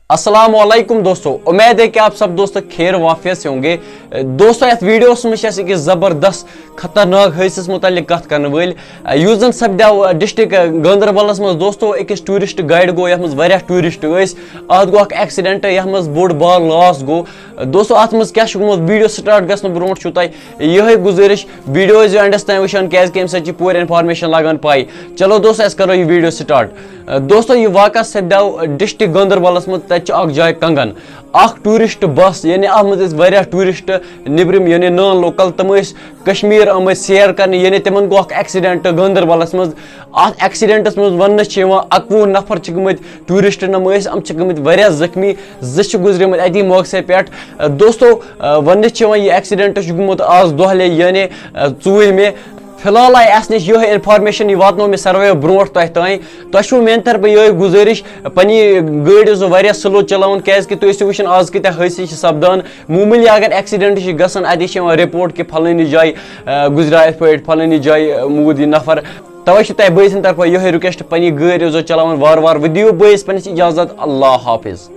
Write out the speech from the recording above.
अस्सलाम वालेकुम दोस्तों, उम्मीद है कि आप सब दोस्त खैर वाफियत से होंगे। दोस्तों यथ वीडियोस में कि जबरदस्त खतरनाक हादस मुतल्लिक कत करने वल युस जन सपद्याव डिस्ट्रिक्ट गांदरबलस मज दोस्तों अकिस टूरिस्ट गाइड गो यथ मज वारिया टूरिस्ट अत गो एक्सीडेंट यथ मज बोड़ बार लॉस गो। दोस्तों अत मज क्या गुमुत वीडियो स्टार्ट गसन ब्रोट छु तय यही गुजारिश वीडियो एंडस ताम वुचान क्या कि पूरी इन्फॉर्मेशन लगान पाई। चलो दोस्तों करो ये वीडियो स्टार्ट। दोस्तों यह वाक़ सपद्याव डिस्ट्रिक्ट गांदरबलस मज तक जाय कंगन टूरिस्ट बस यानी अत मज टूरिस्ट निब्रिम यानी नॉन लोकल तम कश्मीर आम सैर करने यानी तिमन गो एक्सीडेंट गांदरबलस मज। अत एक्सीडेंटस मज वन 21 नफर गमत टूरिस्ट नम अम गमत वारिया जख्मी गुजरमत अति मौके पे। दोस्तों वन यह एक्सीडेंट गुमुत आज दोहले यानी 4 मे। फिलहाल आई अस नश यह इन्फॉर्मेशन यह वातो मे सर्वे ब्रोट तुम मेन तरफ यह गुजारिश पनी गाड़ी वारिया स्लो चलावन क्या तुम आज कत हादसे सपदान मामूली अगर एक्सीडेंट गसान अति रिपोर्ट कि फलानी जाय गुजरा इत पे फलानी जाय मूद यह नफर। तवे तह बसन तरफ यह रिक्वेस्ट पनी गाड़ी चलावन वार वार। वो दियो बस पनिस इजाजत। अल्लाह हाफिज।